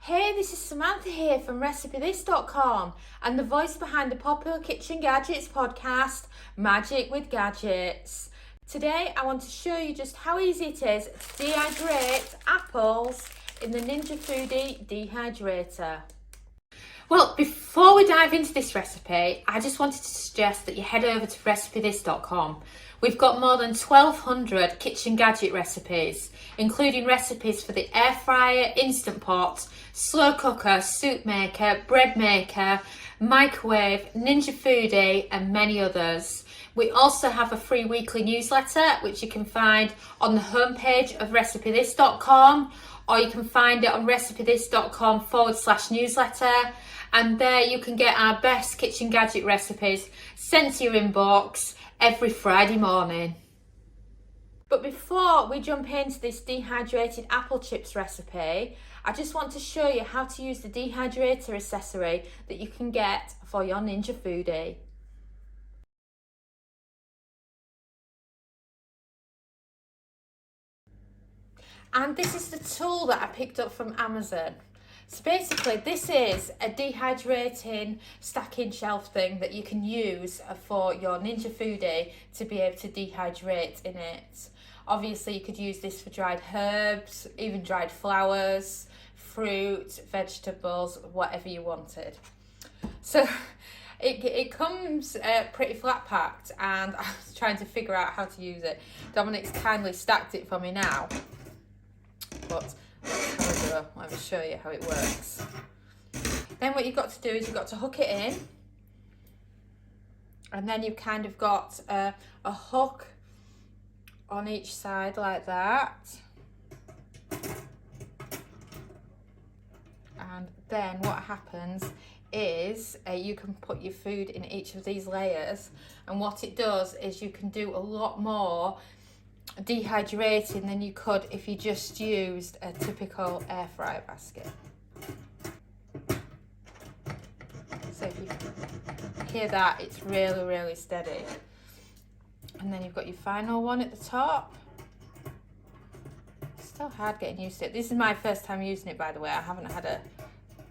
Hey, this is Samantha here from RecipeThis.com and the voice behind the popular Kitchen Gadgets podcast, Magic with Gadgets. Today I want to show you just how easy it is to dehydrate apples in the Ninja Foodi Dehydrator. Well, before we dive into this recipe, I just wanted to suggest that you head over to RecipeThis.com. We've got more than 1,200 kitchen gadget recipes, including recipes for the air fryer, instant pot, slow cooker, soup maker, bread maker, microwave, Ninja Foodi, and many others. We also have a free weekly newsletter, which you can find on the homepage of RecipeThis.com, or you can find it on RecipeThis.com/newsletter. And there you can get our best kitchen gadget recipes sent to your inbox every Friday morning. But before we jump into this dehydrated apple chips recipe, I just want to show you how to use the dehydrator accessory that you can get for your Ninja Foodi. And this is the tool that I picked up from Amazon. So basically this is a dehydrating stacking shelf thing that you can use for your Ninja Foodi to be able to dehydrate in it. Obviously you could use this for dried herbs, even dried flowers, fruit, vegetables, whatever you wanted. So it comes pretty flat packed, and I was trying to figure out how to use it. Dominic's kindly stacked it for me now, but let me show you how it works. Then what you've got to do is you've got to hook it in, and then you've kind of got a hook on each side like that. And then what happens is you can put your food in each of these layers, and what it does is you can do a lot more dehydrating than you could if you just used a typical air fryer basket. So if you hear that, it's really steady. And then you've got your final one at the top. It's still hard getting used to it. This is my first time using it, by the way. I haven't had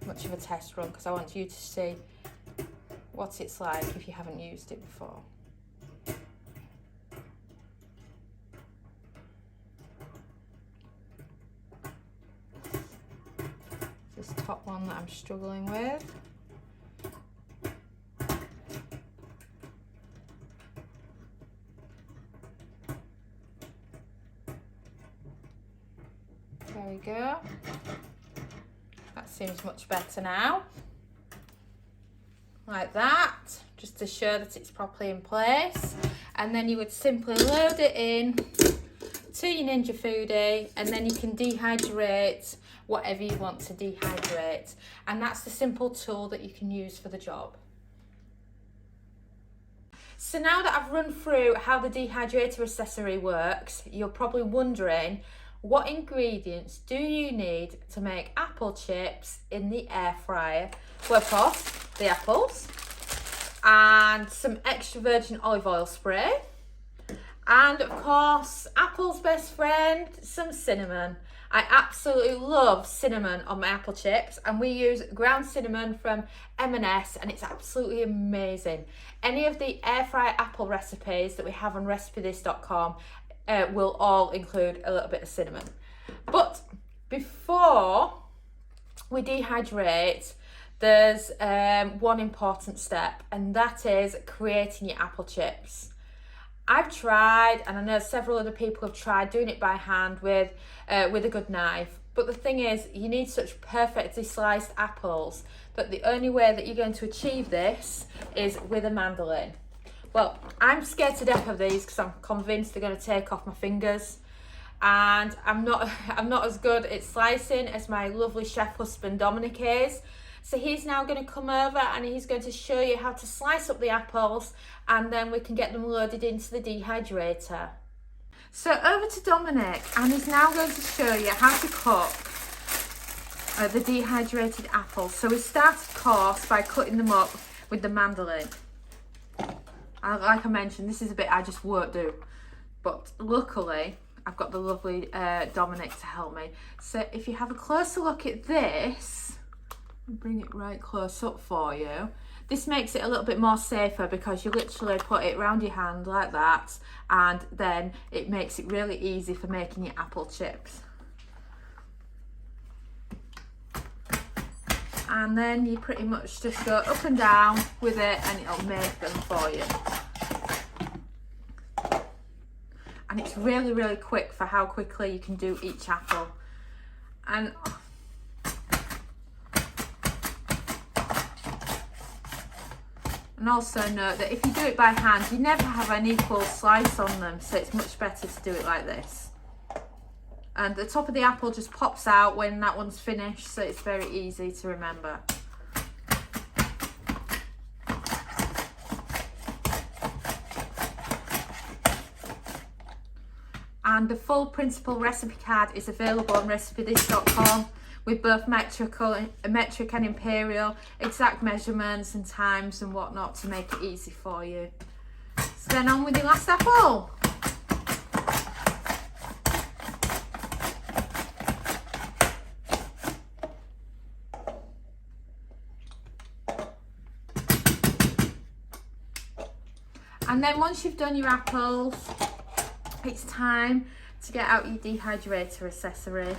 much of a test run because I want you to see what it's like if you haven't used it before. This top one that I'm struggling with. There we go. That seems much better now. Like that, just to show that it's properly in place. And then you would simply load it in to your Ninja Foodi, and then you can dehydrate whatever you want to dehydrate. And that's the simple tool that you can use for the job. So now that I've run through how the dehydrator accessory works, you're probably wondering, what ingredients do you need to make apple chips in the air fryer? Well, of course, the apples, and some extra virgin olive oil spray, and of course, apple's best friend, some cinnamon. I absolutely love cinnamon on my apple chips, and we use ground cinnamon from M&S, and it's absolutely amazing. Any of the air fryer apple recipes that we have on RecipeThis.com will all include a little bit of cinnamon. But before we dehydrate, there's one important step, and that is creating your apple chips. I've tried, and I know several other people have tried doing it by hand with a good knife, but the thing is, you need such perfectly sliced apples that the only way that you're going to achieve this is with a mandolin. Well, I'm scared to death of these because I'm convinced they're going to take off my fingers, and I'm not as good at slicing as my lovely chef husband Dominic is. So he's now going to come over and he's going to show you how to slice up the apples, and then we can get them loaded into the dehydrator. So over to Dominic, and he's now going to show you how to cook the dehydrated apples. So we start, of course, by cutting them up with the mandolin. Like I mentioned, this is a bit I just won't do, but luckily I've got the lovely Dominic to help me. So if you have a closer look at this, Bring it right close up for you. This makes it a little bit more safer because you literally put it around your hand like that, and then it makes it really easy for making your apple chips. And then you pretty much just go up and down with it and it'll make them for you. And it's really, really quick for how quickly you can do each apple. And also note that if you do it by hand, you never have an equal slice on them, so it's much better to do it like this. And the top of the apple just pops out when that one's finished, so it's very easy to remember. And the full principle recipe card is available on recipethis.com with both metric and imperial, exact measurements and times and whatnot to make it easy for you. So then on with your last apple. And then once you've done your apples, it's time to get out your dehydrator accessory.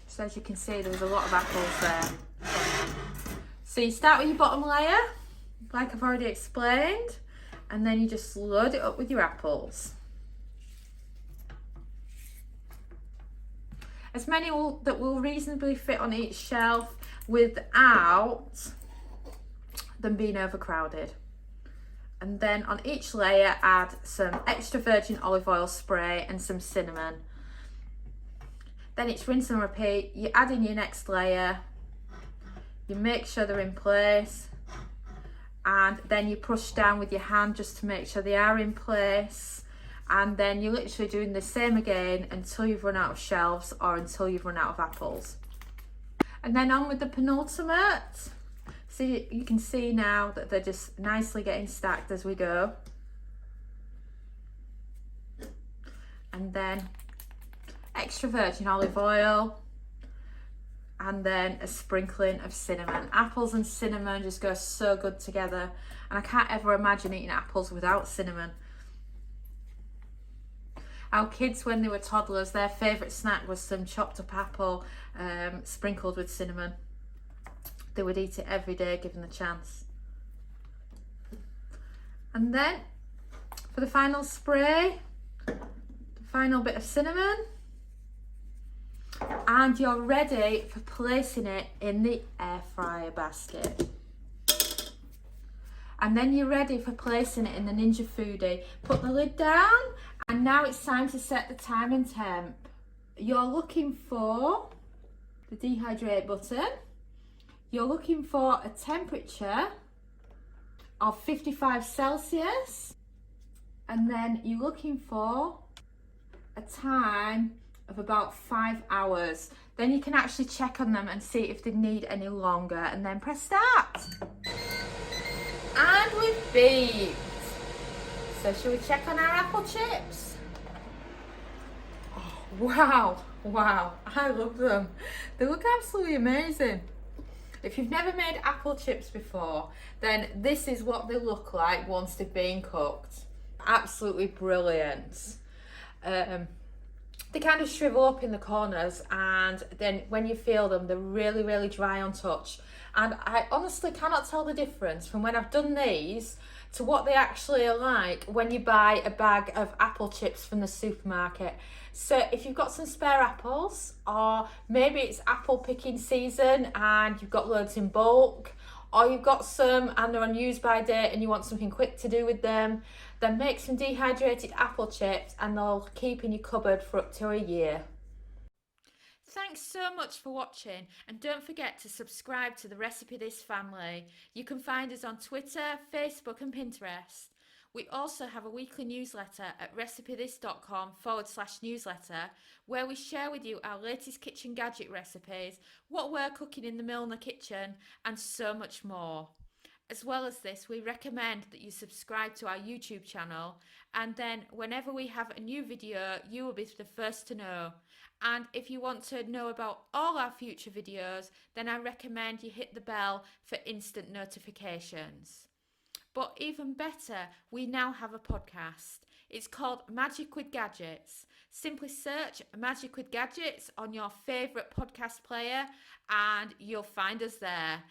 So as you can see, there's a lot of apples there. So you start with your bottom layer, like I've already explained, and then you just load it up with your apples. As many that will reasonably fit on each shelf without them being overcrowded. And then on each layer, add some extra virgin olive oil spray and some cinnamon. Then it's rinse and repeat. You add in your next layer, you make sure they're in place, and then you push down with your hand just to make sure they are in place. And then you're literally doing the same again until you've run out of shelves or until you've run out of apples. And then on with the penultimate. So you can see now that they're just nicely getting stacked as we go. And then extra virgin olive oil, and then a sprinkling of cinnamon. Apples and cinnamon just go so good together, and I can't ever imagine eating apples without cinnamon. Our kids, when they were toddlers, their favourite snack was some chopped up apple sprinkled with cinnamon. They would eat it every day given the chance. And then for the final spray, the final bit of cinnamon, and you're ready for placing it in the air fryer basket. And then you're ready for placing it in the Ninja Foodi. Put the lid down, and now it's time to set the time and temp. You're looking for the dehydrate button. You're looking for a temperature of 55 Celsius, and then you're looking for a time of about 5 hours. Then you can actually check on them and see if they need any longer, and then press start. And we've beeped. So shall we check on our apple chips? Oh, wow, I love them. They look absolutely amazing. If you've never made apple chips before, then this is what they look like once they've been cooked. Absolutely brilliant. They kind of shrivel up in the corners, and then when you feel them, they're really, really dry on touch. And I honestly cannot tell the difference from when I've done these to what they actually are like when you buy a bag of apple chips from the supermarket. So if you've got some spare apples, or maybe it's apple picking season and you've got loads in bulk, or you've got some and they're on use by date and you want something quick to do with them, then make some dehydrated apple chips and they'll keep in your cupboard for up to a year. Thanks so much for watching, and don't forget to subscribe to the Recipe This family. You can find us on Twitter, Facebook and Pinterest. We also have a weekly newsletter at recipethis.com/newsletter, where we share with you our latest kitchen gadget recipes, what we're cooking in the Milner kitchen, and so much more. As well as this, we recommend that you subscribe to our YouTube channel, and then whenever we have a new video, you will be the first to know. And if you want to know about all our future videos, then I recommend you hit the bell for instant notifications. But even better, we now have a podcast. It's called Magic with Gadgets. Simply search Magic with Gadgets on your favourite podcast player and you'll find us there.